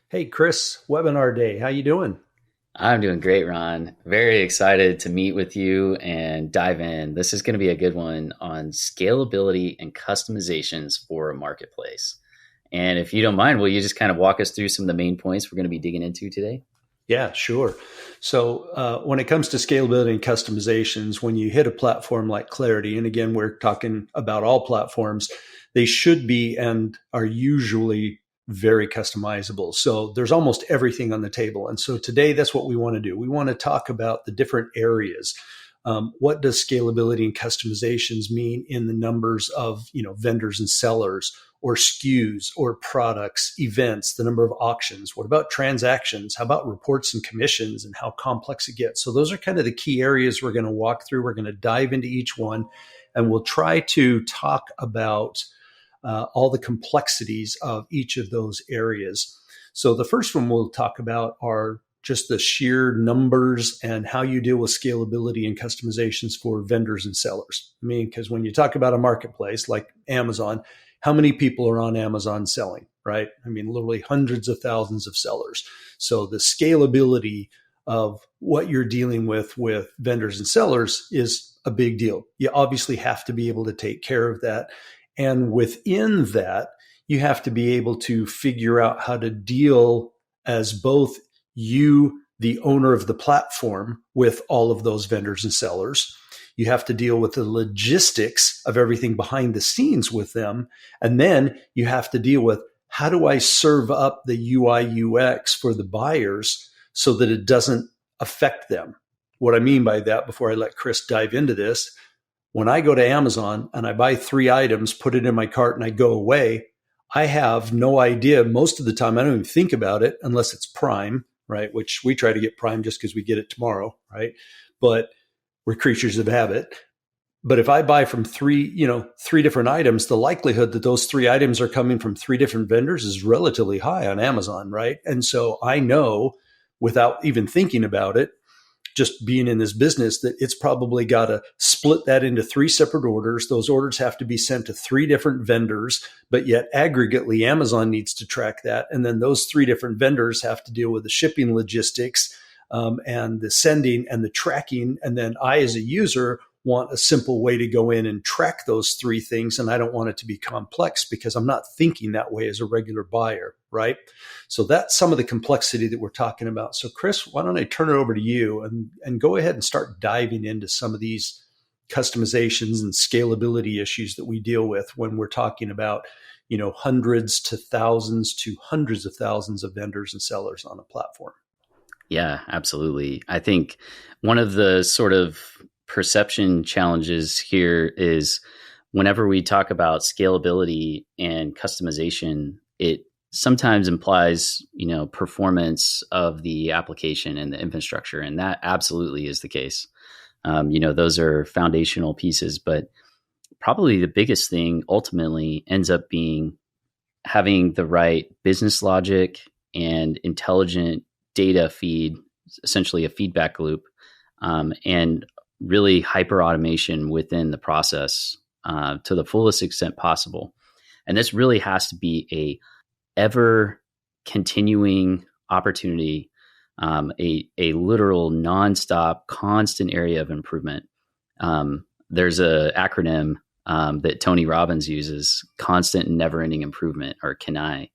Hey, Chris, webinar day. How you doing? I'm doing great, Ron. Very excited to meet with you and dive in. This is going to be a good one on scalability and customizations for a marketplace. And if you don't mind, will you just kind of walk us through some of the main points we're going to be digging into today? Yeah, sure. So, when it comes to scalability and customizations, when you hit a platform like Clarity, and again, we're talking about all platforms, they should be and are usually very customizable. So, there's almost everything on the table. And so, today, that's what we want to do. We want to talk about the different areas. What does scalability and customizations mean in the numbers of vendors and sellers, or SKUs, or products, events, the number of auctions? What about transactions? How about reports and commissions and how complex it gets? So those are kind of the key areas we're going to walk through. We're going to dive into each one, and we'll try to talk about all the complexities of each of those areas. So the first one we'll talk about are just the sheer numbers and how you deal with scalability and customizations for vendors and sellers. I mean, because when you talk about a marketplace like Amazon, how many people are on Amazon selling, right? I mean, literally hundreds of thousands of sellers. So the scalability of what you're dealing with vendors and sellers is a big deal. You obviously have to be able to take care of that. And within that, you have to be able to figure out how to deal as both you, the owner of the platform, with all of those vendors and sellers. You have to deal with the logistics of everything behind the scenes with them. And then you have to deal with, how do I serve up the UI UX for the buyers so that it doesn't affect them? What I mean by that, before I let Chris dive into this, when I go to Amazon and I buy 3 items, put it in my cart, and I go away, I have no idea. Most of the time, I don't even think about it unless it's Prime, right? Which we try to get Prime just because we get it tomorrow, right? But we're creatures of habit. But if I buy from three different items, the likelihood that those 3 items are coming from 3 different vendors is relatively high on Amazon, right? And so I know, without even thinking about it, just being in this business, that it's probably got to split that into 3 separate orders. Those orders have to be sent to 3 different vendors, but yet aggregately, Amazon needs to track that. And then those 3 different vendors have to deal with the shipping logistics, and the sending and the tracking. And then I, as a user, want a simple way to go in and track those 3 things. And I don't want it to be complex because I'm not thinking that way as a regular buyer, right? So that's some of the complexity that we're talking about. So Chris, why don't I turn it over to you and go ahead and start diving into some of these customizations and scalability issues that we deal with when we're talking about, hundreds to thousands to hundreds of thousands of vendors and sellers on a platform. Yeah, absolutely. I think one of the sort of perception challenges here is whenever we talk about scalability and customization, it sometimes implies, performance of the application and the infrastructure. And that absolutely is the case. Those are foundational pieces, but probably the biggest thing ultimately ends up being having the right business logic and intelligent data feed, essentially a feedback loop, and really hyper automation within the process to the fullest extent possible. And this really has to be a ever continuing opportunity, a literal nonstop, constant area of improvement. There's a acronym that Tony Robbins uses: constant and never ending improvement, or CANI.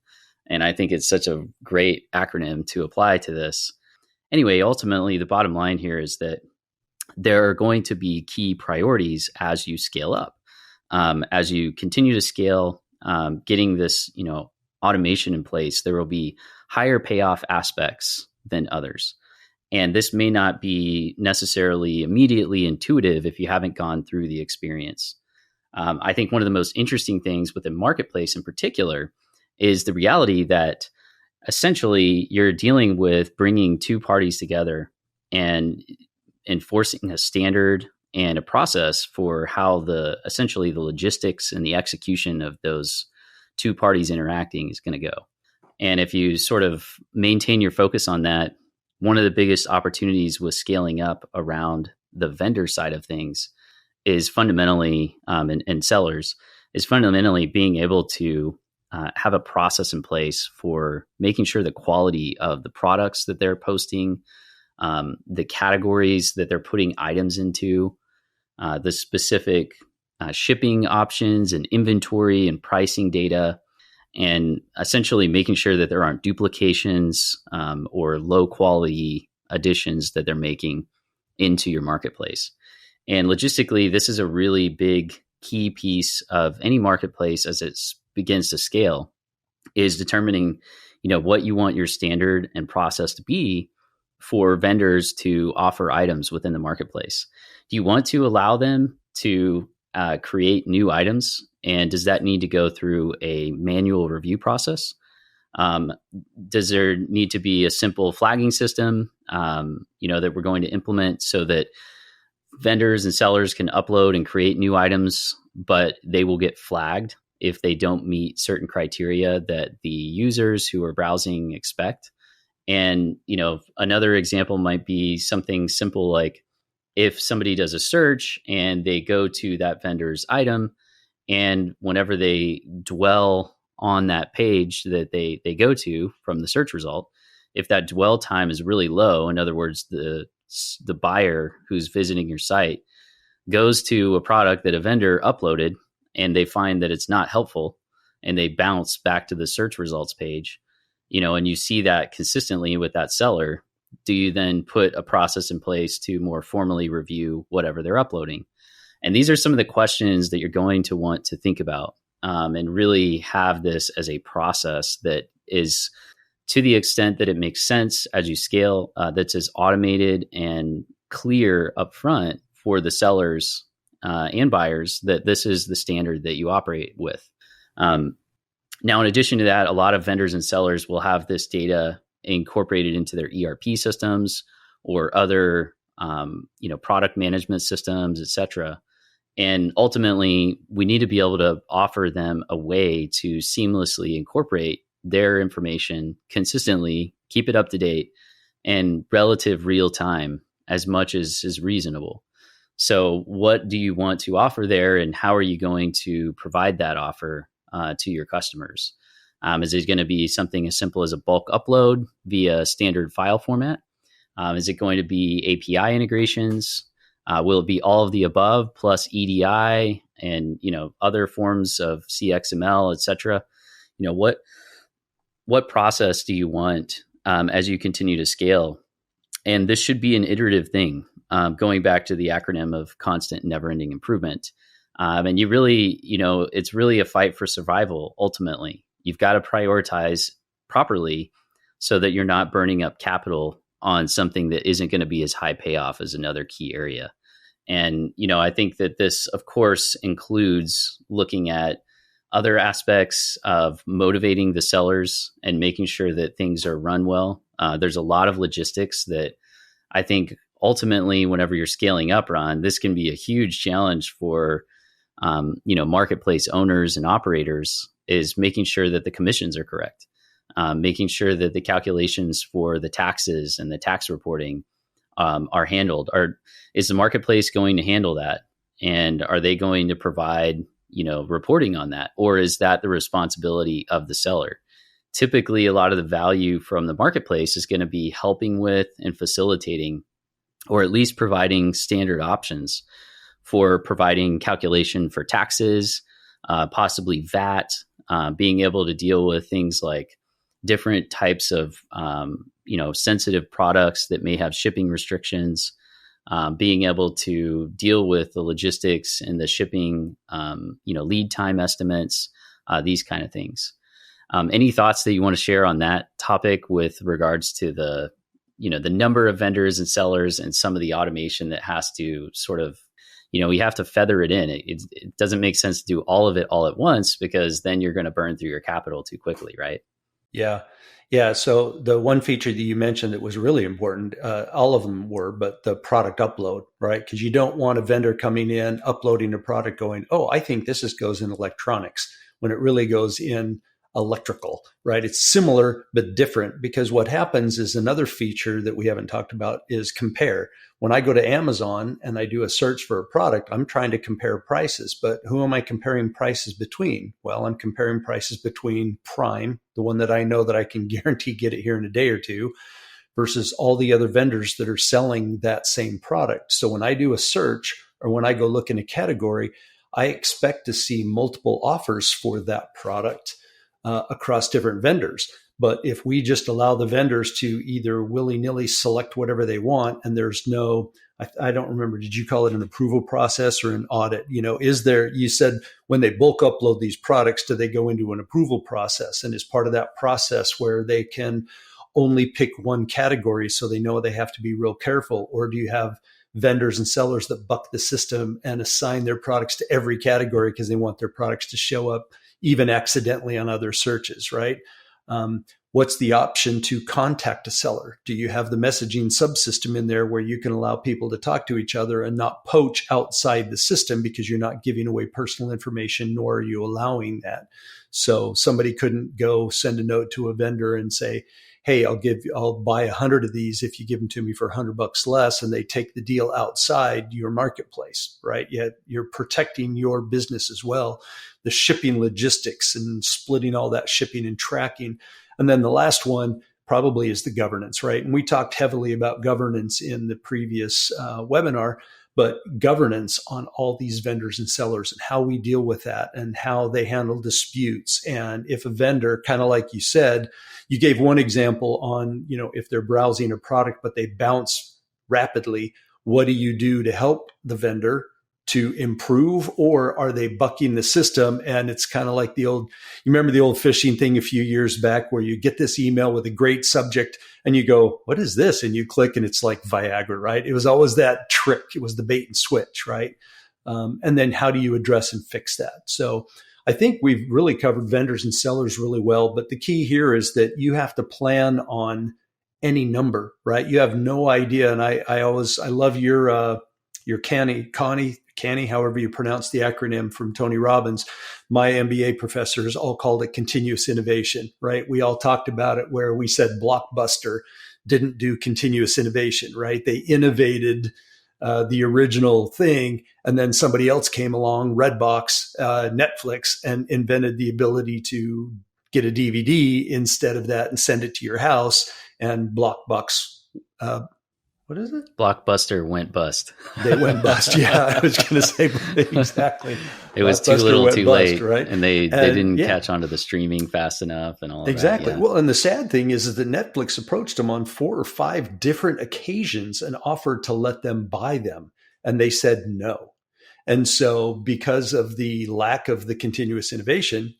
And I think it's such a great acronym to apply to this. Anyway, ultimately, the bottom line here is that there are going to be key priorities as you scale up. As you continue to scale, getting this, automation in place, there will be higher payoff aspects than others. And this may not be necessarily immediately intuitive if you haven't gone through the experience. I think one of the most interesting things with the marketplace in particular is the reality that essentially you're dealing with bringing 2 parties together and enforcing a standard and a process for how essentially the logistics and the execution of those 2 parties interacting is going to go. And if you sort of maintain your focus on that, one of the biggest opportunities with scaling up around the vendor side of things is fundamentally, and sellers, is fundamentally being able to have a process in place for making sure the quality of the products that they're posting, the categories that they're putting items into, the specific shipping options and inventory and pricing data, and essentially making sure that there aren't duplications or low quality additions that they're making into your marketplace. And logistically, this is a really big key piece of any marketplace as it begins to scale, is determining, what you want your standard and process to be for vendors to offer items within the marketplace. Do you want to allow them to create new items? And does that need to go through a manual review process? Does there need to be a simple flagging system, that we're going to implement so that vendors and sellers can upload and create new items, but they will get flagged if they don't meet certain criteria that the users who are browsing expect? And, another example might be something simple like if somebody does a search and they go to that vendor's item, and whenever they dwell on that page that they go to from the search result, if that dwell time is really low, in other words, the buyer who's visiting your site goes to a product that a vendor uploaded and they find that it's not helpful and they bounce back to the search results page, and you see that consistently with that seller, do you then put a process in place to more formally review whatever they're uploading? And these are some of the questions that you're going to want to think about, and really have this as a process that is, to the extent that it makes sense as you scale, that's as automated and clear upfront for the sellers and buyers that this is the standard that you operate with. Now, in addition to that, a lot of vendors and sellers will have this data incorporated into their ERP systems or other, product management systems, et cetera. And ultimately, we need to be able to offer them a way to seamlessly incorporate their information consistently, keep it up to date, and relative real time as much as is reasonable. So what do you want to offer there, and how are you going to provide that offer to your customers? Is it going to be something as simple as a bulk upload via standard file format? Is it going to be API integrations? Will it be all of the above plus EDI and other forms of CXML, et cetera? What process do you want as you continue to scale? And this should be an iterative thing, going back to the acronym of constant, never-ending improvement. And you really, it's really a fight for survival. Ultimately, you've got to prioritize properly so that you're not burning up capital on something that isn't going to be as high payoff as another key area. And, I think that this, of course, includes looking at other aspects of motivating the sellers and making sure that things are run well. There's a lot of logistics that I think ultimately, whenever you're scaling up, Ron, this can be a huge challenge for, marketplace owners and operators, is making sure that the commissions are correct, making sure that the calculations for the taxes and the tax reporting are handled. Is the marketplace going to handle that? And are they going to provide, reporting on that? Or is that the responsibility of the seller? Typically, a lot of the value from the marketplace is going to be helping with and facilitating, or at least providing standard options for providing calculation for taxes, possibly VAT, being able to deal with things like different types of, sensitive products that may have shipping restrictions, being able to deal with the logistics and the shipping, lead time estimates, these kind of things. Any thoughts that you want to share on that topic with regards to the number of vendors and sellers and some of the automation that has to sort of, we have to feather it in. It doesn't make sense to do all of it all at once, because then you're going to burn through your capital too quickly, right? Yeah. Yeah. So the one feature that you mentioned that was really important, all of them were, but the product upload, right? Because you don't want a vendor coming in, uploading a product going, oh, I think this goes in electronics, when it really goes in electrical, right? It's similar, but different, because what happens is another feature that we haven't talked about is compare. When I go to Amazon and I do a search for a product, I'm trying to compare prices, but who am I comparing prices between? Well, I'm comparing prices between Prime, the one that I know that I can guarantee get it here in a day or two, versus all the other vendors that are selling that same product. So when I do a search or when I go look in a category, I expect to see multiple offers for that product across different vendors. But if we just allow the vendors to either willy-nilly select whatever they want, and there's no, I don't remember, did you call it an approval process or an audit? Is there, you said when they bulk upload these products, do they go into an approval process? And is part of that process where they can only pick one category so they know they have to be real careful? Or do you have vendors and sellers that buck the system and assign their products to every category because they want their products to show up even accidentally on other searches, right? What's the option to contact a seller? Do you have the messaging subsystem in there where you can allow people to talk to each other and not poach outside the system because you're not giving away personal information, nor are you allowing that? So somebody couldn't go send a note to a vendor and say, hey, I'll buy 100 of these if you give them to me for $100 less, and they take the deal outside your marketplace, right? Yet you're protecting your business as well, the shipping logistics and splitting all that shipping and tracking. And then the last one probably is the governance, right? And we talked heavily about governance in the previous webinar, but governance on all these vendors and sellers and how we deal with that and how they handle disputes. And if a vendor, kind of like you said, you gave one example on, if they're browsing a product, but they bounce rapidly, what do you do to help the vendor to improve? Or are they bucking the system? And it's kind of like you remember the old phishing thing a few years back where you get this email with a great subject and you go, what is this? And you click and it's like Viagra, right? It was always that trick. It was the bait and switch, right? And then how do you address and fix that? So I think we've really covered vendors and sellers really well, but the key here is that you have to plan on any number, right? You have no idea. And I love your Connie, however you pronounce the acronym from Tony Robbins. My MBA professors all called it continuous innovation, right? We all talked about it where we said Blockbuster didn't do continuous innovation, right? They innovated the original thing, and then somebody else came along, Redbox, Netflix, and invented the ability to get a DVD instead of that and send it to your house. And Blockbox, what is it? Blockbuster went bust. They went bust. Yeah, I was going to say exactly. It was too little, too late, right? And they didn't catch on to the streaming fast enough and all exactly. that. Yeah. Well, and the sad thing is that Netflix approached them on 4 or 5 different occasions and offered to let them buy them, and they said no. And so because of the lack of the continuous innovation,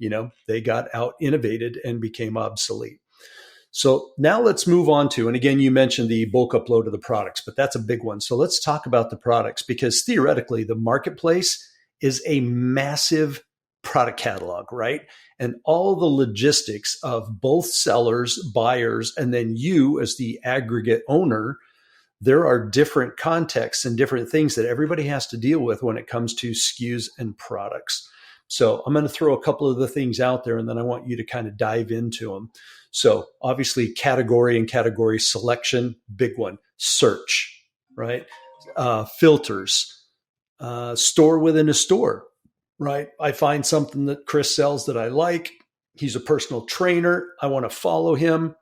they got out innovated and became obsolete. So now let's move on to, and again, you mentioned the bulk upload of the products, but that's a big one. So let's talk about the products, because theoretically the marketplace is a massive product catalog, right? And all the logistics of both sellers, buyers, and then you as the aggregate owner, there are different contexts and different things that everybody has to deal with when it comes to SKUs and products. So I'm going to throw a couple of the things out there, and then I want you to kind of dive into them. So obviously category and category selection, big one. Search, right? Filters, store within a store, right? I find something that Chris sells that I like. He's a personal trainer. I want to follow him,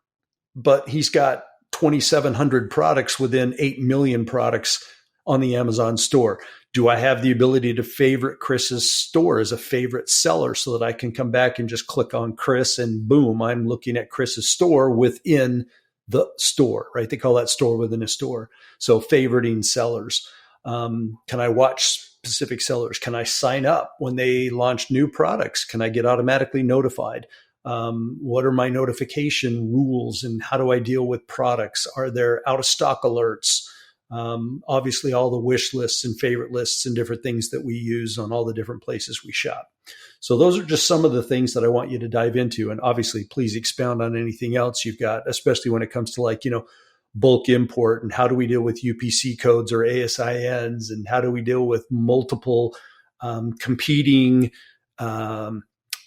but he's got 2,700 products within 8 million products on the Amazon store. Do I have the ability to favorite Chris's store as a favorite seller so that I can come back and just click on Chris and boom, I'm looking at Chris's store within the store, right? They call that store within a store. So favoriting sellers. Can I watch specific sellers? Can I sign up when they launch new products? Can I get automatically notified? What are my notification rules and how do I deal with products? Are there out of stock alerts? Obviously all the wish lists and favorite lists and different things that we use on all the different places we shop. So those are just some of the things that I want you to dive into. And obviously, please expound on anything else you've got, especially when it comes to bulk import and how do we deal with UPC codes or ASINs and how do we deal with multiple competing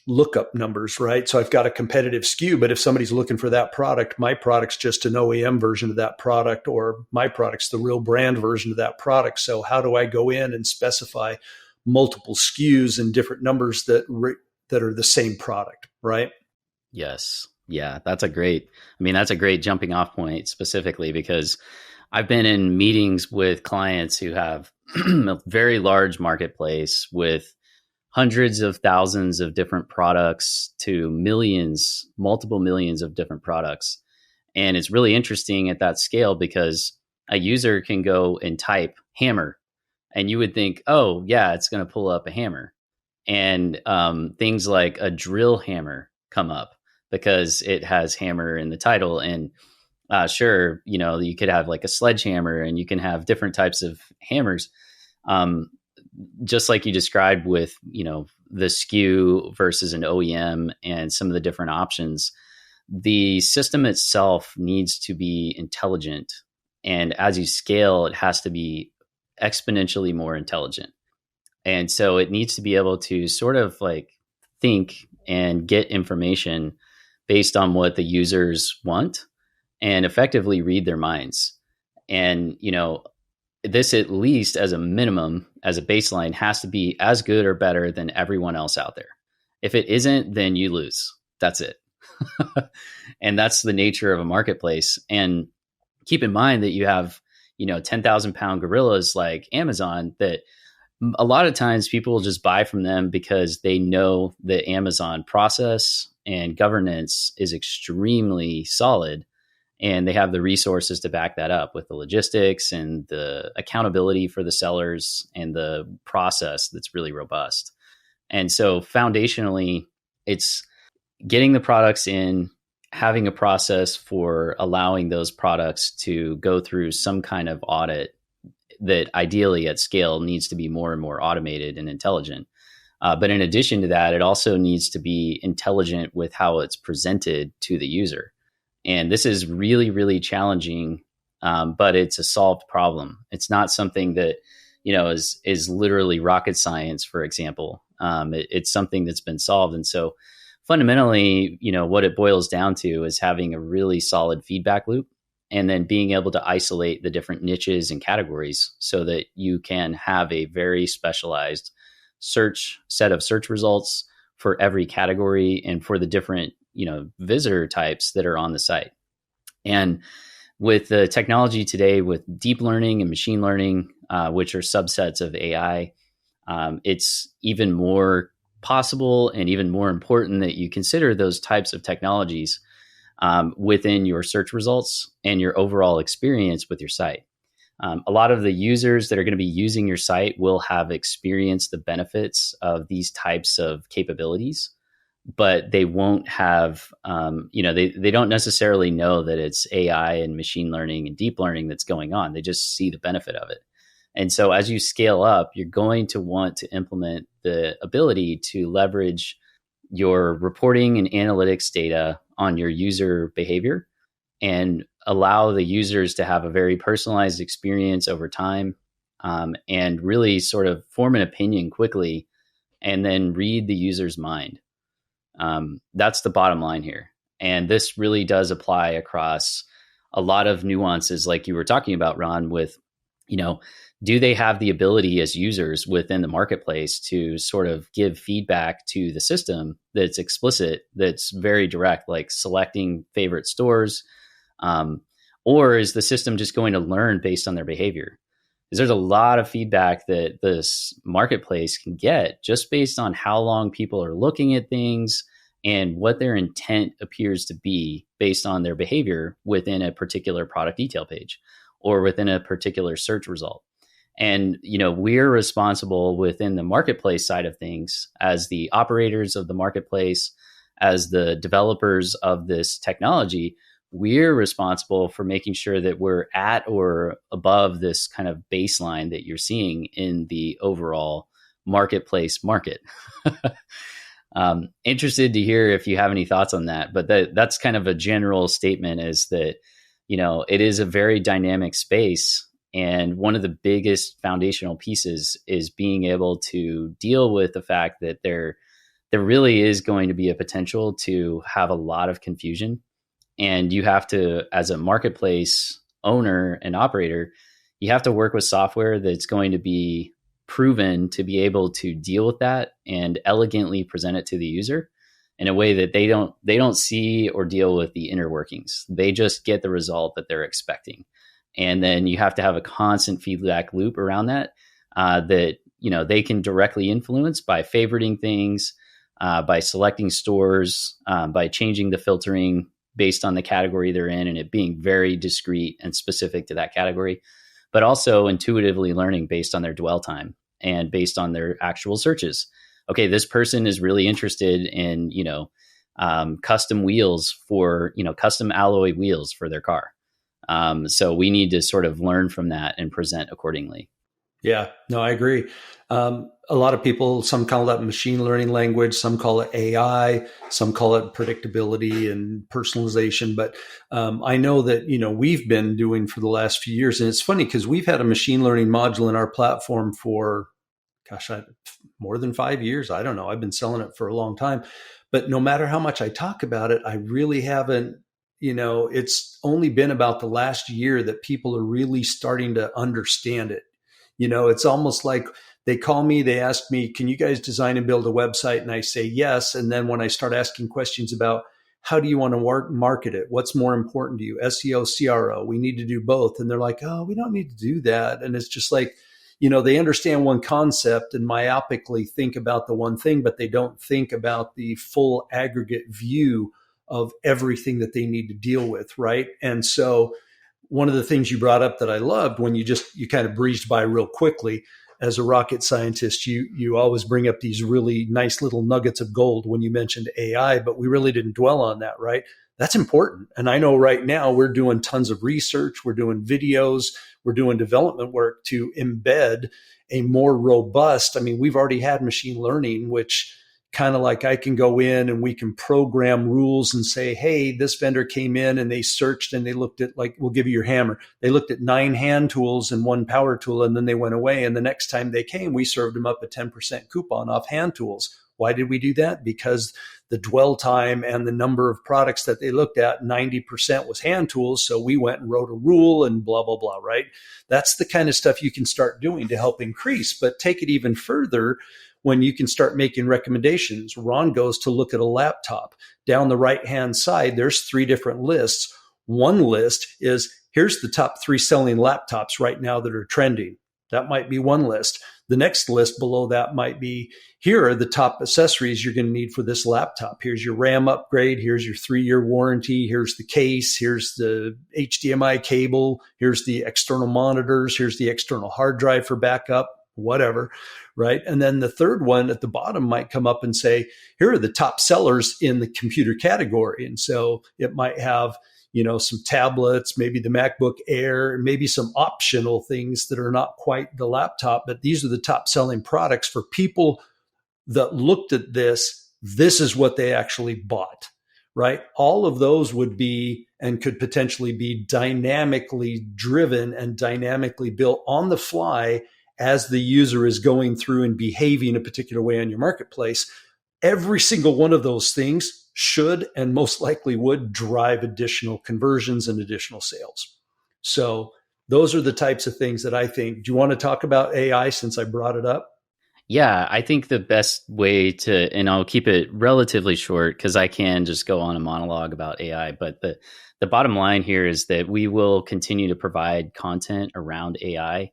lookup numbers, right? So I've got a competitive SKU, but if somebody's looking for that product, my product's just an OEM version of that product, or my product's the real brand version of that product. So how do I go in and specify multiple SKUs and different numbers that are the same product, right? Yes. Yeah, that's a great jumping off point specifically because I've been in meetings with clients who have a very large marketplace with hundreds of thousands of different products to millions, multiple millions of different products. And it's really interesting at that scale because a user can go and type hammer, and you would think, oh, yeah, it's going to pull up a hammer. And things like a drill hammer come up because it has hammer in the title. And sure, you could have like a sledgehammer and you can have different types of hammers. Just like you described with, the SKU versus an OEM and some of the different options, the system itself needs to be intelligent. And as you scale, it has to be exponentially more intelligent. And so it needs to be able to sort of like think and get information based on what the users want and effectively read their minds. And, this, at least as a minimum, as a baseline, has to be as good or better than everyone else out there. If it isn't, then you lose. That's it. And that's the nature of a marketplace. And keep in mind that you have, 10,000 pound gorillas like Amazon that a lot of times people will just buy from them because they know the Amazon process and governance is extremely solid. And they have the resources to back that up with the logistics and the accountability for the sellers and the process that's really robust. And so foundationally, it's getting the products in, having a process for allowing those products to go through some kind of audit that ideally at scale needs to be more and more automated and intelligent. But in addition to that, it also needs to be intelligent with how it's presented to the user. And this is really, really challenging, but it's a solved problem. It's not something that, is literally rocket science, for example. It's something that's been solved. And so fundamentally, what it boils down to is having a really solid feedback loop and then being able to isolate the different niches and categories so that you can have a very specialized set of search results for every category and for the different visitor types that are on the site. And with the technology today, with deep learning and machine learning, which are subsets of AI, it's even more possible and even more important that you consider those types of technologies within your search results and your overall experience with your site. A lot of the users that are going to be using your site will have experienced the benefits of these types of capabilities, but they won't have, they don't necessarily know that it's AI and machine learning and deep learning that's going on. They just see the benefit of it. And so as you scale up, you're going to want to implement the ability to leverage your reporting and analytics data on your user behavior and allow the users to have a very personalized experience over time, and really sort of form an opinion quickly and then read the user's mind. That's the bottom line here. And this really does apply across a lot of nuances, like you were talking about, Ron, with, do they have the ability as users within the marketplace to sort of give feedback to the system that's explicit, that's very direct, like selecting favorite stores? Or is the system just going to learn based on their behavior? Because there's a lot of feedback that this marketplace can get just based on how long people are looking at things and what their intent appears to be based on their behavior within a particular product detail page or within a particular search result. And, we're responsible within the marketplace side of things as the operators of the marketplace, as the developers of this technology. We're responsible for making sure that we're at or above this kind of baseline that you're seeing in the overall marketplace market. Interested to hear if you have any thoughts on that, but that's kind of a general statement, is that, it is a very dynamic space. And one of the biggest foundational pieces is being able to deal with the fact that there really is going to be a potential to have a lot of confusion. And you have to, as a marketplace owner and operator, you have to work with software that's going to be proven to be able to deal with that and elegantly present it to the user in a way that they don't see or deal with the inner workings. They just get the result that they're expecting. And then you have to have a constant feedback loop around that, that, they can directly influence by favoriting things, by selecting stores, by changing the filtering based on the category they're in, and it being very discrete and specific to that category, but also intuitively learning based on their dwell time and based on their actual searches. Okay, this person is really interested in, custom wheels for, custom alloy wheels for their car. So we need to sort of learn from that and present accordingly. Yeah, no, I agree. A lot of people, some call that machine learning language, some call it AI, some call it predictability and personalization. But I know that, we've been doing for the last few years. And it's funny because we've had a machine learning module in our platform for, more than 5 years. I don't know. I've been selling it for a long time. But no matter how much I talk about it, I really haven't, it's only been about the last year that people are really starting to understand it. It's almost like they call me, they ask me, can you guys design and build a website? And I say yes. And then when I start asking questions about how do you want to market it? What's more important to you? SEO, CRO, we need to do both. And they're like, oh, we don't need to do that. And it's just like, they understand one concept and myopically think about the one thing, but they don't think about the full aggregate view of everything that they need to deal with. Right. And so one of the things you brought up that I loved when you kind of breezed by real quickly, as a rocket scientist, you always bring up these really nice little nuggets of gold when you mentioned AI, but we really didn't dwell on that, right? That's important. And I know right now we're doing tons of research, we're doing videos, we're doing development work to embed a more robust, we've already had machine learning, which kind of like I can go in and we can program rules and say, hey, this vendor came in and they searched and they looked at, like, we'll give you your hammer. They looked at 9 hand tools and 1 power tool, and then they went away. And the next time they came, we served them up a 10% coupon off hand tools. Why did we do that? Because the dwell time and the number of products that they looked at, 90% was hand tools. So we went and wrote a rule and blah, blah, blah, right? That's the kind of stuff you can start doing to help increase, but take it even further when you can start making recommendations. Ron goes to look at a laptop. Down the right-hand side, there's 3 different lists. One list is, here's the top 3 selling laptops right now that are trending. That might be one list. The next list below that might be, here are the top accessories you're going to need for this laptop. Here's your RAM upgrade. Here's your 3-year warranty. Here's the case. Here's the HDMI cable. Here's the external monitors. Here's the external hard drive for backup, whatever, right? And then the third one at the bottom might come up and say, here are the top sellers in the computer category. And so it might have, some tablets, maybe the MacBook Air, maybe some optional things that are not quite the laptop, but these are the top selling products for people that looked at this. This is what they actually bought, right? All of those would be and could potentially be dynamically driven and dynamically built on the fly as the user is going through and behaving a particular way on your marketplace. Every single one of those things should and most likely would drive additional conversions and additional sales. So those are the types of things that I think. Do you want to talk about AI since I brought it up? Yeah, I think the best way to, and I'll keep it relatively short because I can just go on a monologue about AI, but the bottom line here is that we will continue to provide content around AI.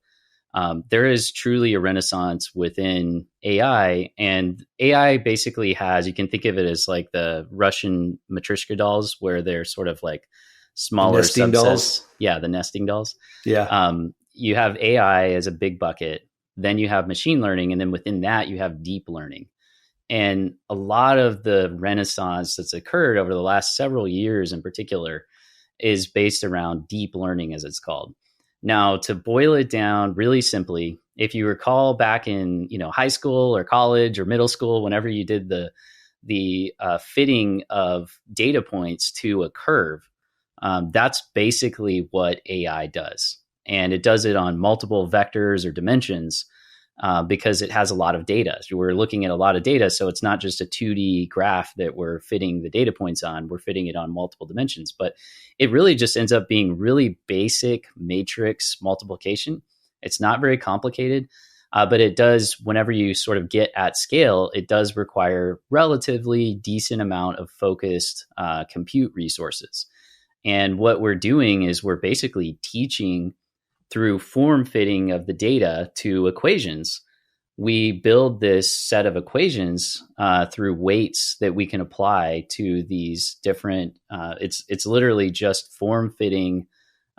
There is truly a renaissance within AI, and AI basically has, you can think of it as like the Russian Matryoshka dolls, where they're sort of like smaller nesting subsets. dolls. Yeah, the nesting dolls. Yeah. You have AI as a big bucket, then you have machine learning, and then within that you have deep learning. And a lot of the renaissance that's occurred over the last several years in particular is based around deep learning, as it's called. Now, to boil it down really simply, if you recall back in high school or college or middle school, whenever you did the fitting of data points to a curve, that's basically what AI does, and it does it on multiple vectors or dimensions. because it has a lot of data. So we're looking at a lot of data. So it's not just a 2D graph that we're fitting the data points on, we're fitting it on multiple dimensions. But it really just ends up being really basic matrix multiplication. It's not very complicated. But it does, whenever you sort of get at scale, it does require relatively decent amount of focused compute resources. And what we're doing is we're basically teaching through form fitting of the data to equations. We build this set of equations through weights that we can apply to these different. It's literally just form fitting,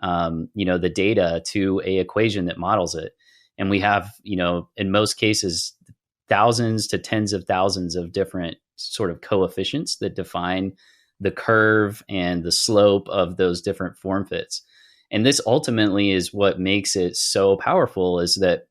the data to a equation that models it. And we have, in most cases, thousands to tens of thousands of different sort of coefficients that define the curve and the slope of those different form fits. And this ultimately is what makes it so powerful, is that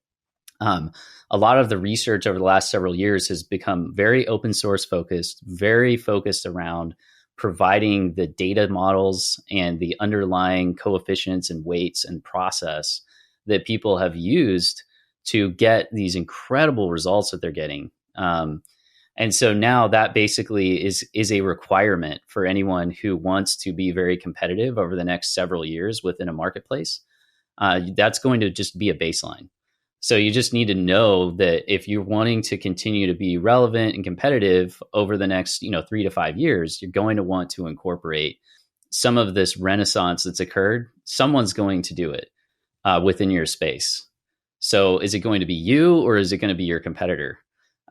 a lot of the research over the last several years has become very open source focused, very focused around providing the data models and the underlying coefficients and weights and process that people have used to get these incredible results that they're getting. And so now that basically is a requirement for anyone who wants to be very competitive over the next several years within a marketplace. That's going to just be a baseline. So you just need to know that if you're wanting to continue to be relevant and competitive over the next 3 to 5 years, you're going to want to incorporate some of this renaissance that's occurred. Someone's going to do it within your space. So is it going to be you, or is it going to be your competitor?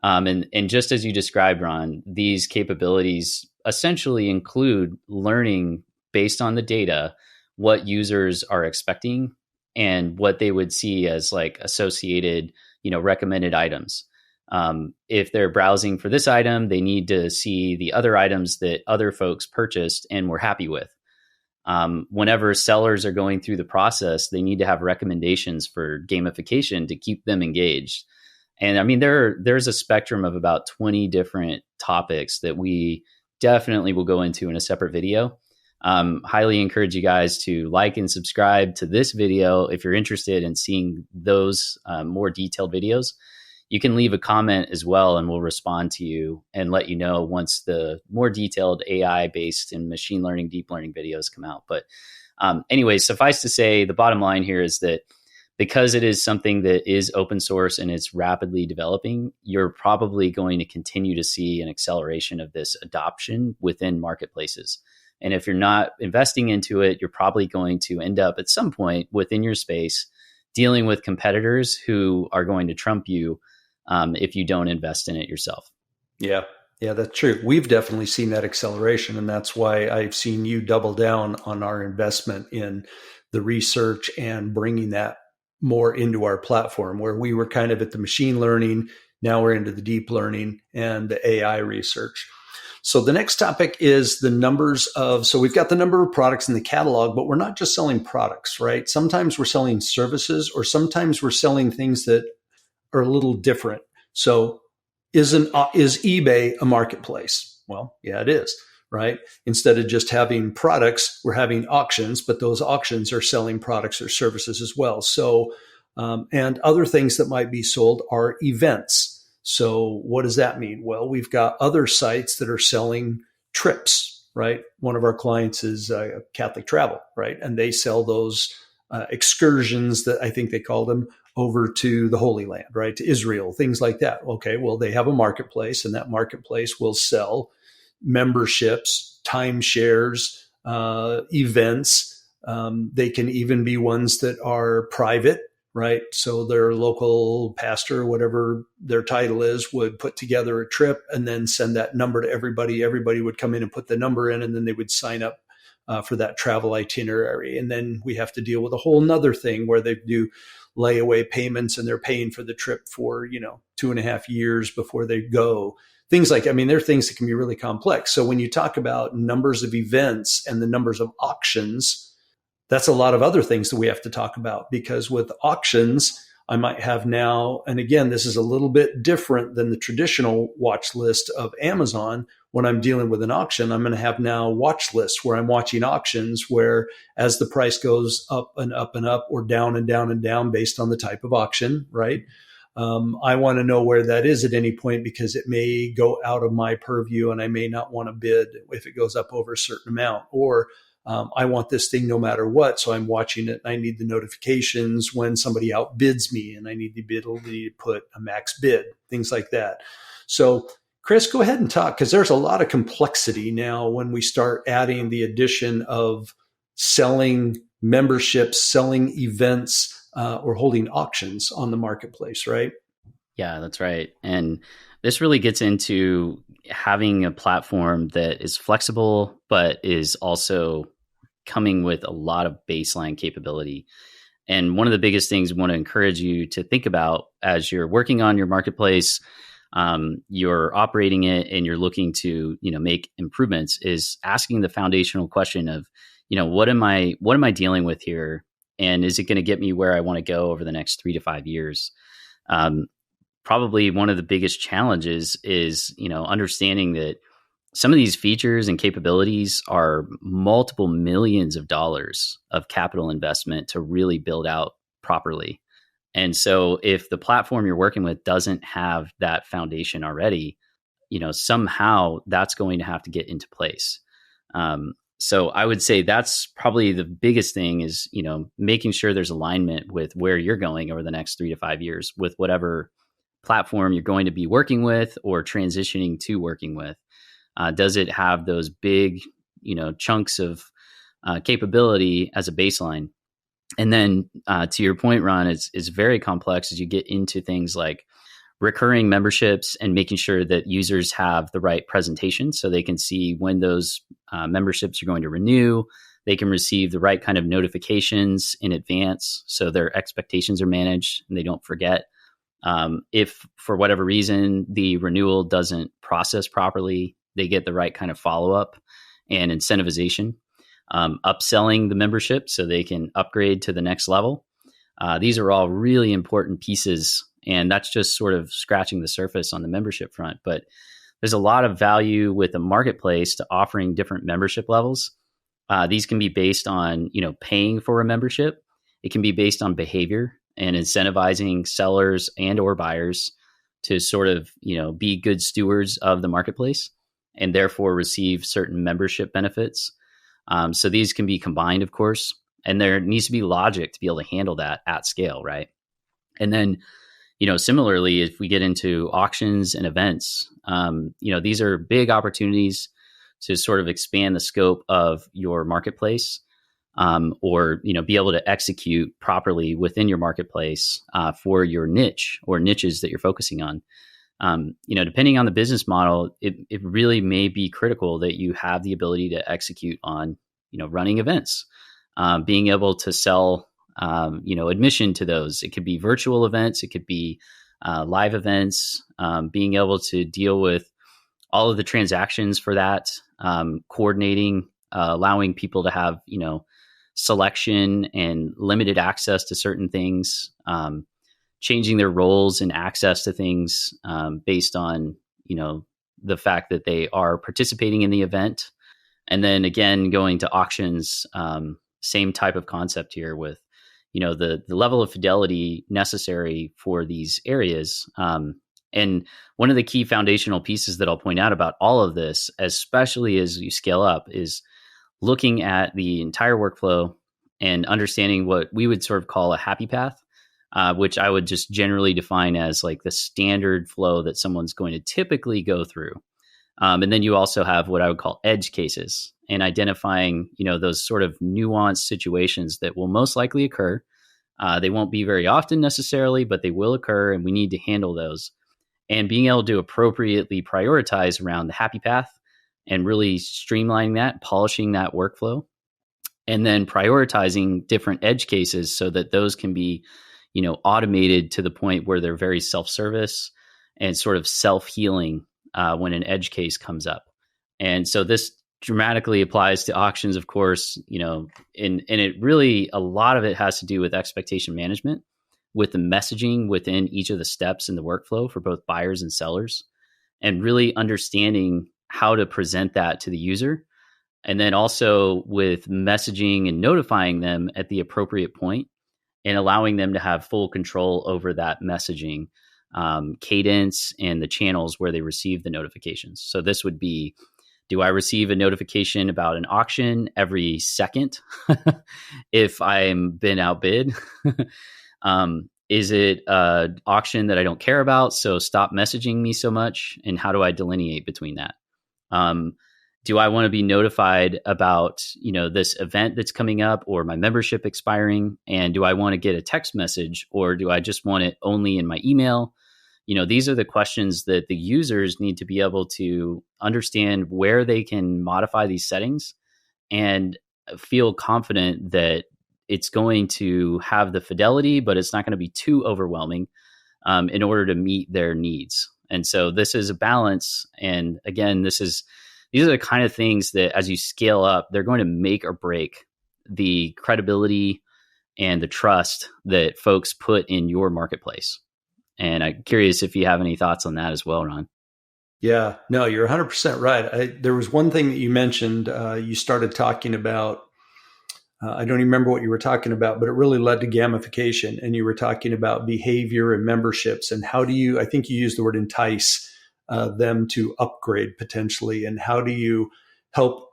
And just as you described, Ron, these capabilities essentially include learning based on the data what users are expecting and what they would see as like associated, recommended items. If they're browsing for this item, they need to see the other items that other folks purchased and were happy with. Whenever sellers are going through the process, they need to have recommendations for gamification to keep them engaged. And I mean, there's a spectrum of about 20 different topics that we definitely will go into in a separate video. Highly encourage you guys to like and subscribe to this video if you're interested in seeing those more detailed videos. You can leave a comment as well, and we'll respond to you and let you know once the more detailed AI-based and machine learning, deep learning videos come out. But anyway, suffice to say, the bottom line here is that because it is something that is open source and it's rapidly developing, you're probably going to continue to see an acceleration of this adoption within marketplaces. And if you're not investing into it, you're probably going to end up at some point within your space dealing with competitors who are going to trump you if you don't invest in it yourself. Yeah, that's true. We've definitely seen that acceleration, and that's why I've seen you double down on our investment in the research and bringing that more into our platform, where we were kind of at the machine learning. Now we're into the deep learning and the AI research. So the next topic is the numbers of, so we've got the number of products in the catalog, but we're not just selling products, right? Sometimes we're selling services, or sometimes we're selling things that are a little different. So is eBay a marketplace? Well, yeah, it is, right? Instead of just having products, we're having auctions, but those auctions are selling products or services as well. So, and other things that might be sold are events. So what does that mean? Well, we've got other sites that are selling trips, right? One of our clients is Catholic Travel, right? And they sell those excursions, that I think they call them, over to the Holy Land, right? To Israel, things like that. Okay, well, they have a marketplace, and that marketplace will sell memberships, timeshares, events. They can even be ones that are private, right? So their local pastor, whatever their title is, would put together a trip and then send that number to everybody. Everybody would come in and put the number in, and then they would sign up for that travel itinerary. And then we have to deal with a whole nother thing where they do layaway payments, and they're paying for the trip for, 2.5 years before they go. Things like, there are things that can be really complex. So when you talk about numbers of events and the numbers of auctions, that's a lot of other things that we have to talk about, because with auctions, I might have now, and again, this is a little bit different than the traditional watch list of Amazon. When I'm dealing with an auction, I'm going to have now watch lists where I'm watching auctions where, as the price goes up and up and up, or down and down and down based on the type of auction, right? I want to know where that is at any point because it may go out of my purview and I may not want to bid if it goes up over a certain amount. Or I want this thing no matter what. So I'm watching it and I need the notifications when somebody outbids me and I need the ability to put a max bid, things like that. So Chris, go ahead and talk because there's a lot of complexity now when we start adding the addition of selling memberships, selling events, or holding auctions on the marketplace, right? Yeah, that's right. And this really gets into having a platform that is flexible, but is also coming with a lot of baseline capability. And one of the biggest things we want to encourage you to think about as you're working on your marketplace, you're operating it and you're looking to, make improvements is asking the foundational question of, what am I dealing with here? And is it going to get me where I want to go over the next 3 to 5 years? Probably one of the biggest challenges is, understanding that some of these features and capabilities are multiple millions of dollars of capital investment to really build out properly. And so if the platform you're working with doesn't have that foundation already, somehow that's going to have to get into place. So I would say that's probably the biggest thing is, making sure there's alignment with where you're going over the next 3 to 5 years with whatever platform you're going to be working with or transitioning to working with. Does it have those big, chunks of capability as a baseline? And then to your point, Ron, it's very complex as you get into things like recurring memberships and making sure that users have the right presentation so they can see when those memberships are going to renew. They can receive the right kind of notifications in advance so their expectations are managed and they don't forget. If for whatever reason the renewal doesn't process properly, they get the right kind of follow-up and incentivization. Upselling the membership so they can upgrade to the next level. These are all really important pieces, and that's just sort of scratching the surface on the membership front. But there's a lot of value with a marketplace to offering different membership levels. These can be based on, paying for a membership. It can be based on behavior and incentivizing sellers and or buyers to sort of, be good stewards of the marketplace and therefore receive certain membership benefits. So these can be combined, of course, and there needs to be logic to be able to handle that at scale, right? And then, similarly, if we get into auctions and events, these are big opportunities to sort of expand the scope of your marketplace, or, be able to execute properly within your marketplace for your niche or niches that you're focusing on. Depending on the business model, it really may be critical that you have the ability to execute on, running events, being able to sell, admission to those. It could be virtual events. It could be live events, being able to deal with all of the transactions for that, coordinating, allowing people to have, selection and limited access to certain things, changing their roles and access to things based on, the fact that they are participating in the event. And then again, going to auctions, same type of concept here with, the level of fidelity necessary for these areas. And one of the key foundational pieces that I'll point out about all of this, especially as you scale up, is looking at the entire workflow and understanding what we would sort of call a happy path, which I would just generally define as like the standard flow that someone's going to typically go through. And then you also have what I would call edge cases and identifying, those sort of nuanced situations that will most likely occur. They won't be very often necessarily, but they will occur and we need to handle those. And being able to appropriately prioritize around the happy path and really streamlining that, polishing that workflow, and then prioritizing different edge cases so that those can be, automated to the point where they're very self-service and sort of self-healing when an edge case comes up. And so this dramatically applies to auctions, of course, and it really, a lot of it has to do with expectation management, with the messaging within each of the steps in the workflow for both buyers and sellers, and really understanding how to present that to the user. And then also with messaging and notifying them at the appropriate point and allowing them to have full control over that messaging cadence and the channels where they receive the notifications. So this would be, do I receive a notification about an auction every second if I'm been outbid? Is it an auction that I don't care about? So stop messaging me so much. And how do I delineate between that? Do I want to be notified about, this event that's coming up or my membership expiring? And do I want to get a text message, or do I just want it only in my email? These are the questions that the users need to be able to understand where they can modify these settings and feel confident that it's going to have the fidelity, but it's not going to be too overwhelming in order to meet their needs. And so this is a balance. And again, these are the kind of things that as you scale up, they're going to make or break the credibility and the trust that folks put in your marketplace. And I'm curious if you have any thoughts on that as well, Ron. Yeah, no, you're 100% right. There was one thing that you mentioned. You started talking about, I don't even remember what you were talking about, but it really led to gamification. And you were talking about behavior and memberships. And how do you, I think you used the word entice them to upgrade potentially. And how do you help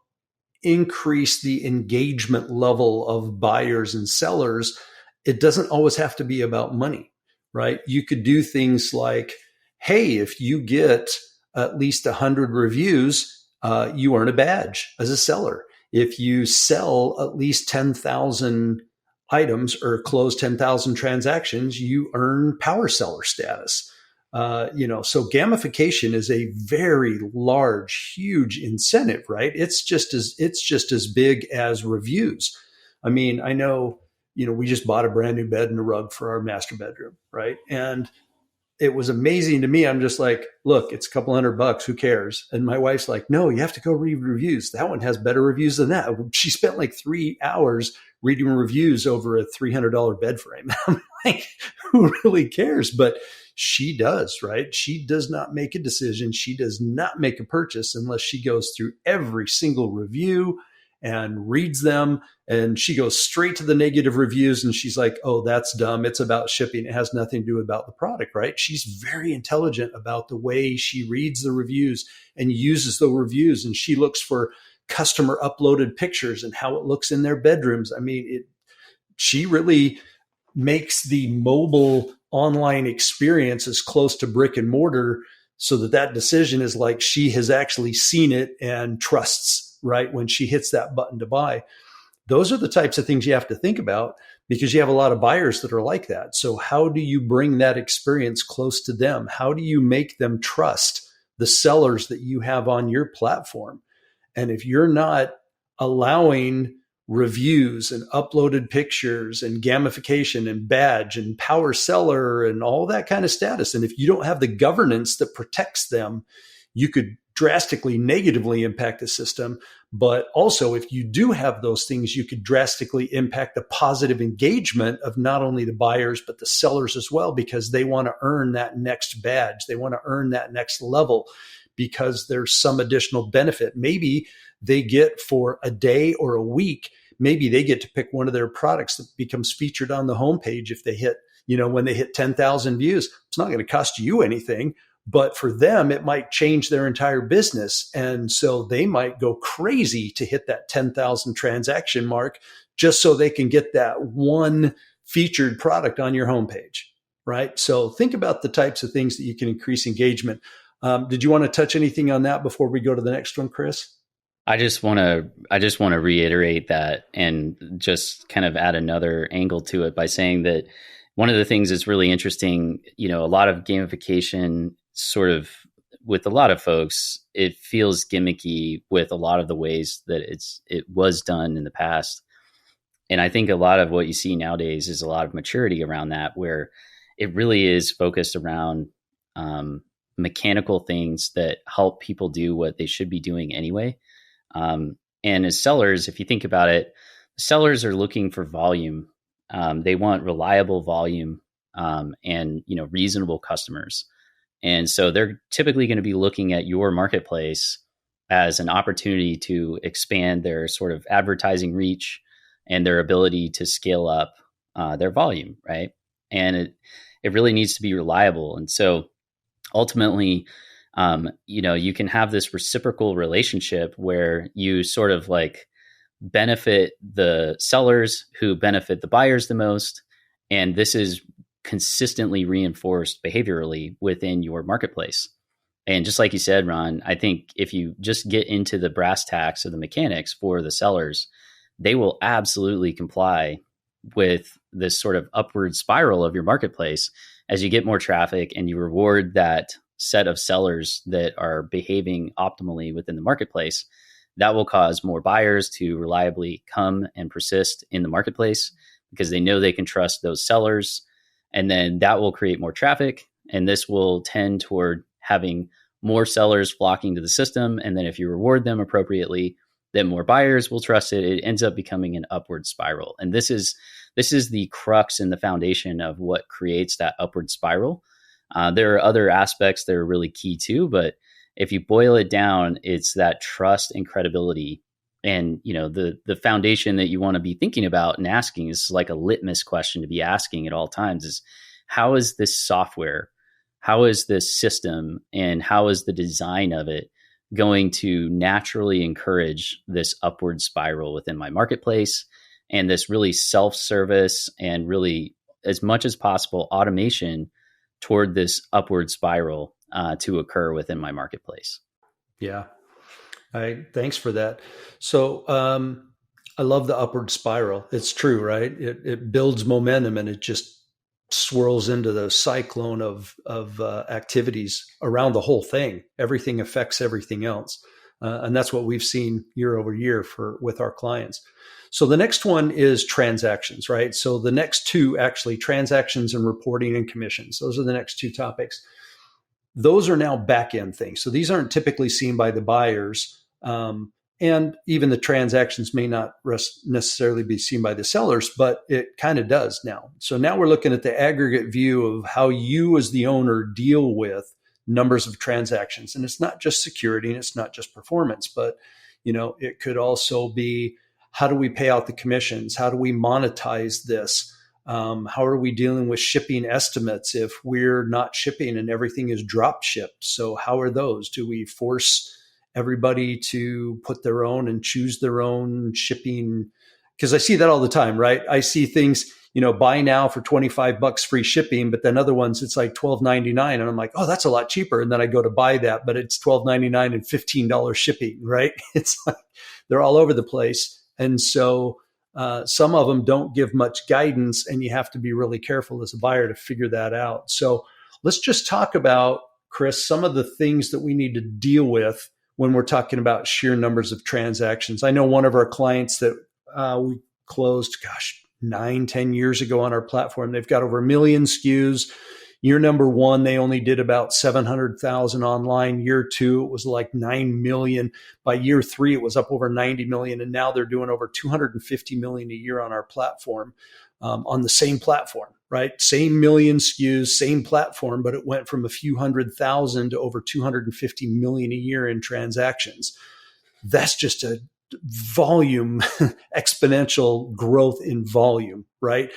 increase the engagement level of buyers and sellers? It doesn't always have to be about money, right? You could do things like, hey, if you get at least 100 reviews, you earn a badge as a seller. If you sell at least 10,000 items or close 10,000 transactions, you earn power seller status. So gamification is a very large, huge incentive, right? It's just as big as reviews. I mean, I know, we just bought a brand new bed and a rug for our master bedroom, right? And it was amazing to me. I'm just like, look, it's a couple $100. Who cares? And my wife's like, no, you have to go read reviews. That one has better reviews than that. She spent like 3 hours reading reviews over a $300 bed frame. I'm like, who really cares? But she does, right? She does not make a decision. She does not make a purchase unless she goes through every single review and reads them. And she goes straight to the negative reviews and she's like, oh, that's dumb. It's about shipping. It has nothing to do about the product, right? She's very intelligent about the way she reads the reviews and uses the reviews. And she looks for customer uploaded pictures and how it looks in their bedrooms. I mean, she really makes the mobile online experience as close to brick and mortar so that decision is like she has actually seen it and trusts, right, when she hits that button to buy. Those are the types of things you have to think about because you have a lot of buyers that are like that. So how do you bring that experience close to them? How do you make them trust the sellers that you have on your platform? And if you're not allowing reviews and uploaded pictures and gamification and badge and power seller and all that kind of status, and if you don't have the governance that protects them, you could drastically negatively impact the system. But also, if you do have those things, you could drastically impact the positive engagement of not only the buyers, but the sellers as well, because they want to earn that next badge. They want to earn that next level because there's some additional benefit. Maybe they get for a day or a week, maybe they get to pick one of their products that becomes featured on the homepage if they hit, when they hit 10,000 views. It's not going to cost you anything. But for them, it might change their entire business. And so they might go crazy to hit that 10,000 transaction mark just so they can get that one featured product on your homepage, right? So think about the types of things that you can increase engagement. Did you want to touch anything on that before we go to the next one, Chris? I just want to reiterate that and just kind of add another angle to it by saying that one of the things that's really interesting, a lot of gamification sort of with a lot of folks, it feels gimmicky with a lot of the ways that it was done in the past. And I think a lot of what you see nowadays is a lot of maturity around that, where it really is focused around mechanical things that help people do what they should be doing anyway. And as sellers, if you think about it, sellers are looking for volume. They want reliable volume and reasonable customers. And so they're typically going to be looking at your marketplace as an opportunity to expand their sort of advertising reach and their ability to scale up their volume, right? And it really needs to be reliable. And so ultimately, you can have this reciprocal relationship where you sort of like benefit the sellers who benefit the buyers the most. And this is consistently reinforced behaviorally within your marketplace. And just like you said, Ron, I think if you just get into the brass tacks of the mechanics for the sellers, they will absolutely comply with this sort of upward spiral of your marketplace as you get more traffic and you reward that set of sellers that are behaving optimally within the marketplace. That will cause more buyers to reliably come and persist in the marketplace because they know they can trust those sellers. And then that will create more traffic. And this will tend toward having more sellers flocking to the system. And then if you reward them appropriately, then more buyers will trust it. It ends up becoming an upward spiral. And this is the crux and the foundation of what creates that upward spiral. There are other aspects that are really key too, but if you boil it down, it's that trust and credibility. And the foundation that you want to be thinking about and asking is like a litmus question to be asking at all times is, how is this software, how is this system, and how is the design of it going to naturally encourage this upward spiral within my marketplace and this really self-service and really, as much as possible, automation toward this upward spiral to occur within my marketplace. Yeah. Thanks for that. So I love the upward spiral. It's true, right? It builds momentum and it just swirls into the cyclone of activities around the whole thing. Everything affects everything else. And that's what we've seen year over year with our clients. So the next one is transactions, right? So the next two, actually, transactions and reporting and commissions. Those are the next two topics. Those are now back-end things. So these aren't typically seen by the buyers. And even the transactions may not necessarily be seen by the sellers, but it kind of does now. So now we're looking at the aggregate view of how you as the owner deal with numbers of transactions. And it's not just security and it's not just performance, but it could also be, how do we pay out the commissions? How do we monetize this? How are we dealing with shipping estimates if we're not shipping and everything is drop shipped? So how are those? Do we force everybody to put their own and choose their own shipping? Because I see that all the time, right? I see things, buy now for $25 free shipping, but then other ones, it's like $12.99. And I'm like, oh, that's a lot cheaper. And then I go to buy that, but it's $12.99 and $15 shipping, right? It's like they're all over the place. And so some of them don't give much guidance, and you have to be really careful as a buyer to figure that out. So let's just talk about, Chris, some of the things that we need to deal with when we're talking about sheer numbers of transactions. I know one of our clients that we closed, 9-10 years ago on our platform, they've got over 1 million SKUs. Year number one, they only did about 700,000 online. Year two, it was like 9 million. By year three, it was up over 90 million. And now they're doing over 250 million a year on our platform, on the same platform, right? Same million SKUs, same platform, but it went from a few 100,000 to over 250 million a year in transactions. That's just a volume, exponential growth in volume, right?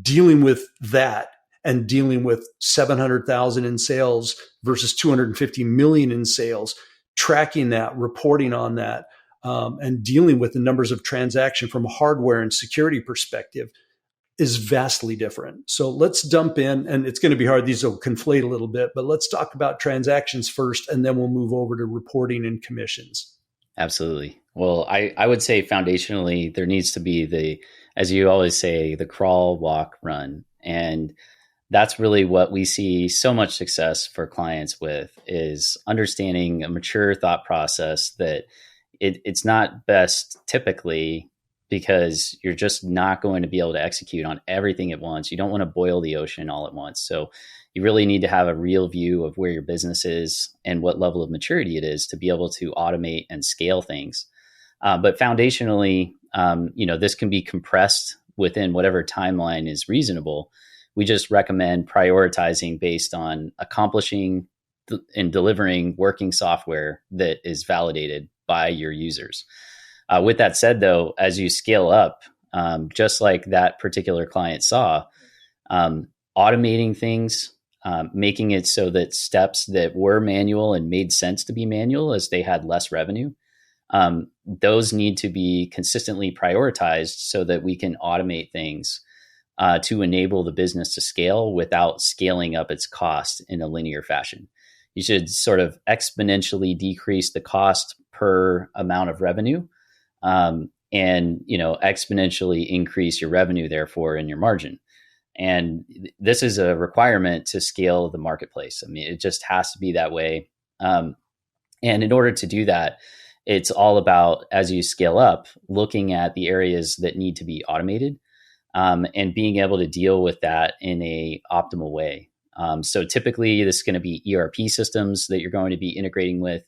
Dealing with that and dealing with 700,000 in sales versus 250 million in sales, tracking that, reporting on that, and dealing with the numbers of transaction from a hardware and security perspective is vastly different. So let's dump in, and it's going to be hard. These will conflate a little bit, but let's talk about transactions first, and then we'll move over to reporting and commissions. Absolutely. Well, I would say foundationally, there needs to be as you always say, the crawl, walk, run. And that's really what we see so much success for clients with, is understanding a mature thought process that it's not best typically because you're just not going to be able to execute on everything at once. You don't want to boil the ocean all at once. So you really need to have a real view of where your business is and what level of maturity it is to be able to automate and scale things. But foundationally, this can be compressed within whatever timeline is reasonable. We just recommend prioritizing based on accomplishing and delivering working software that is validated by your users. With that said, though, as you scale up, just like that particular client saw, automating things, making it so that steps that were manual and made sense to be manual as they had less revenue, those need to be consistently prioritized so that we can automate things to enable the business to scale without scaling up its cost in a linear fashion. You should sort of exponentially decrease the cost per amount of revenue, and exponentially increase your revenue, therefore, in your margin. And this is a requirement to scale the marketplace. I mean, it just has to be that way. And in order to do that, it's all about, as you scale up, looking at the areas that need to be automated, and being able to deal with that in a optimal way. So typically, this is going to be ERP systems that you're going to be integrating with.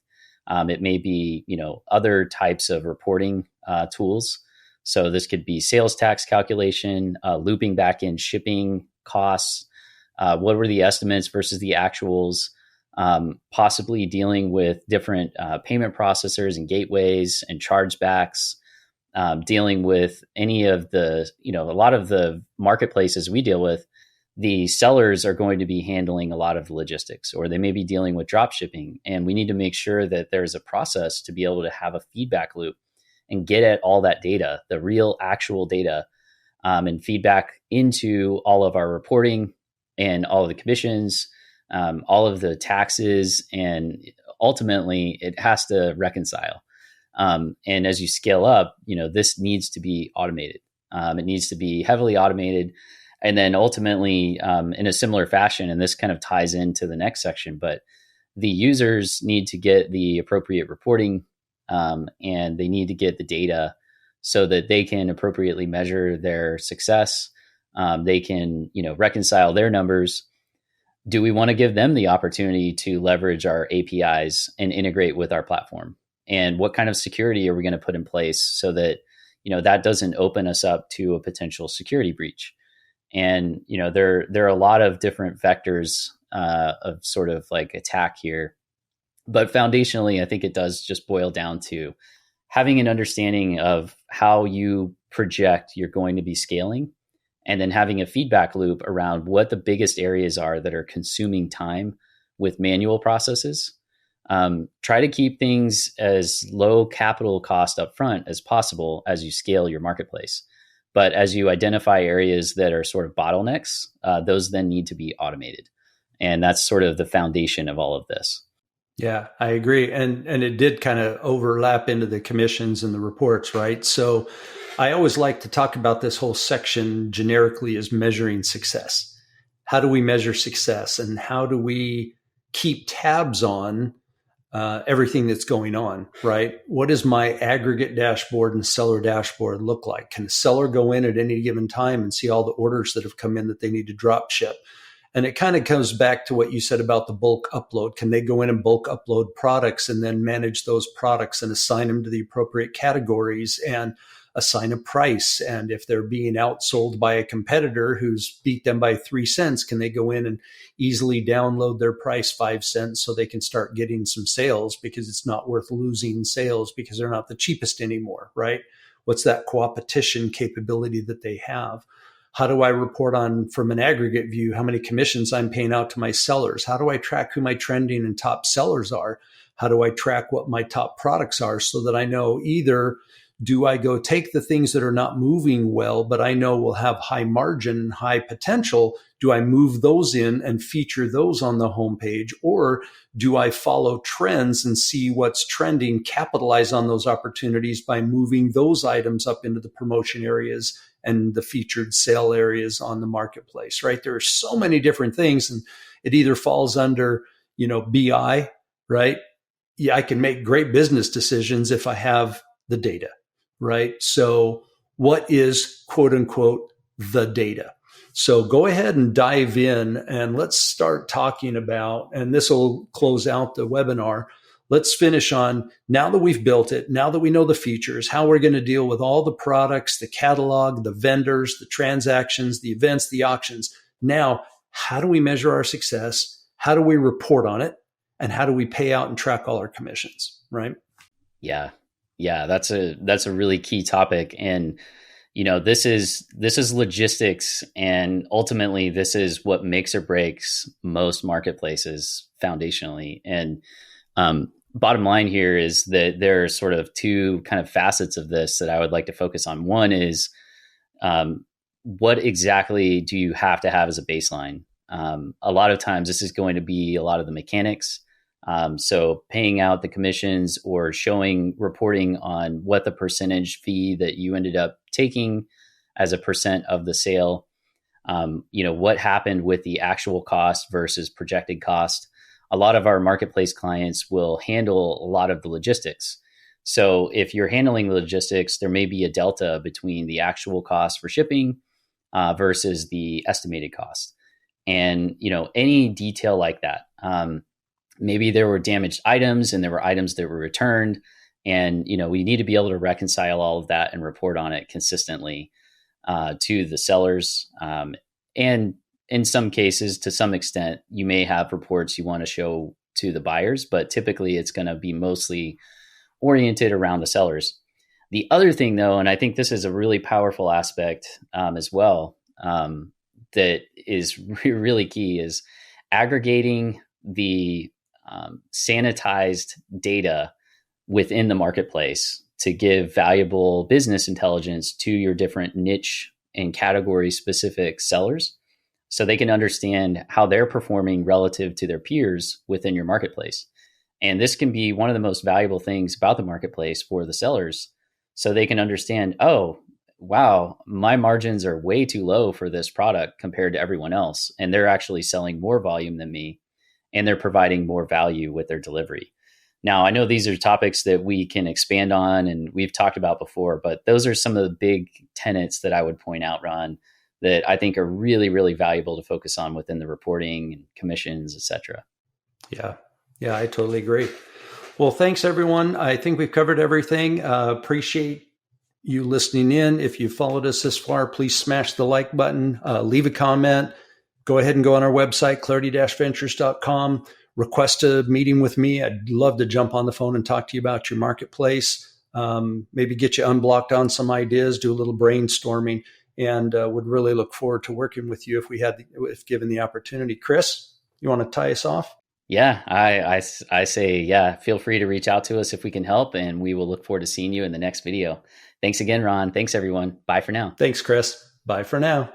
It may be, other types of reporting tools. So this could be sales tax calculation, looping back in shipping costs. What were the estimates versus the actuals? Possibly dealing with different payment processors and gateways and chargebacks. Dealing with any of the, a lot of the marketplaces we deal with, the sellers are going to be handling a lot of the logistics, or they may be dealing with drop shipping. And we need to make sure that there's a process to be able to have a feedback loop and get at all that data, the real actual data, and feedback into all of our reporting and all of the commissions, all of the taxes, and ultimately it has to reconcile. And as you scale up, this needs to be automated. It needs to be heavily automated. And then ultimately, in a similar fashion, and this kind of ties into the next section, but the users need to get the appropriate reporting, and they need to get the data so that they can appropriately measure their success. They can, reconcile their numbers. Do we want to give them the opportunity to leverage our APIs and integrate with our platform? And what kind of security are we going to put in place so that, that doesn't open us up to a potential security breach? And, there are a lot of different vectors of sort of like attack here. But foundationally, I think it does just boil down to having an understanding of how you project you're going to be scaling, and then having a feedback loop around what the biggest areas are that are consuming time with manual processes. Try to keep things as low capital cost upfront as possible as you scale your marketplace. But as you identify areas that are sort of bottlenecks, those then need to be automated. And that's sort of the foundation of all of this. Yeah, I agree. And it did kind of overlap into the commissions and the reports, right? So I always like to talk about this whole section generically as measuring success. How do we measure success, and how do we keep tabs on everything that's going on, right? What does my aggregate dashboard and seller dashboard look like? Can a seller go in at any given time and see all the orders that have come in that they need to drop ship? And it kind of comes back to what you said about the bulk upload. Can they go in and bulk upload products and then manage those products and assign them to the appropriate categories and assign a price? And if they're being outsold by a competitor who's beat them by 3 cents, can they go in and easily download their price 5 cents so they can start getting some sales, because it's not worth losing sales because they're not the cheapest anymore, right? What's that co-opetition capability that they have? How do I report on, from an aggregate view, how many commissions I'm paying out to my sellers? How do I track who my trending and top sellers are? How do I track what my top products are so that I know, either do I go take the things that are not moving well, but I know will have high margin and high potential? Do I move those in and feature those on the homepage? Or do I follow trends and see what's trending, capitalize on those opportunities by moving those items up into the promotion areas and the featured sale areas on the marketplace, right? There are so many different things, and it either falls under, BI, right? Yeah, I can make great business decisions if I have the data, right? So what is, quote unquote, the data? So go ahead and dive in, and let's start talking about, and this will close out the webinar. Let's finish on, now that we've built it, now that we know the features, how we're going to deal with all the products, the catalog, the vendors, the transactions, the events, the auctions. Now, how do we measure our success? How do we report on it? And how do we pay out and track all our commissions, right? Yeah. That's a really key topic. And, this is logistics, and ultimately this is what makes or breaks most marketplaces foundationally. And bottom line here is that there are sort of two kind of facets of this that I would like to focus on. One is what exactly do you have to have as a baseline? A lot of times this is going to be a lot of the mechanics. So paying out the commissions or reporting on what the percentage fee that you ended up taking as a percent of the sale, what happened with the actual cost versus projected cost. A lot of our marketplace clients will handle a lot of the logistics. So if you're handling the logistics, there may be a delta between the actual cost for shipping versus the estimated cost. And, any detail like that. Maybe there were damaged items and there were items that were returned. And, we need to be able to reconcile all of that and report on it consistently to the sellers. And in some cases, to some extent, you may have reports you want to show to the buyers, but typically it's going to be mostly oriented around the sellers. The other thing, though, and I think this is a really powerful aspect as well, that is really key, is aggregating the sanitized data within the marketplace to give valuable business intelligence to your different niche and category specific sellers, so they can understand how they're performing relative to their peers within your marketplace. And this can be one of the most valuable things about the marketplace for the sellers, so they can understand, oh, wow, my margins are way too low for this product compared to everyone else. And they're actually selling more volume than me, and they're providing more value with their delivery. Now, I know these are topics that we can expand on and we've talked about before, but those are some of the big tenets that I would point out, Ron, that I think are really, really valuable to focus on within the reporting and commissions, et cetera. Yeah, I totally agree. Well, thanks, everyone. I think we've covered everything. Appreciate you listening in. If you followed us this far, please smash the like button, leave a comment. Go ahead and go on our website, clarity-ventures.com. Request a meeting with me. I'd love to jump on the phone and talk to you about your marketplace, maybe get you unblocked on some ideas, do a little brainstorming, and would really look forward to working with you if given the opportunity. Chris, you want to tie us off? Yeah, I say, yeah, feel free to reach out to us if we can help, and we will look forward to seeing you in the next video. Thanks again, Ron. Thanks, everyone. Bye for now. Thanks, Chris. Bye for now.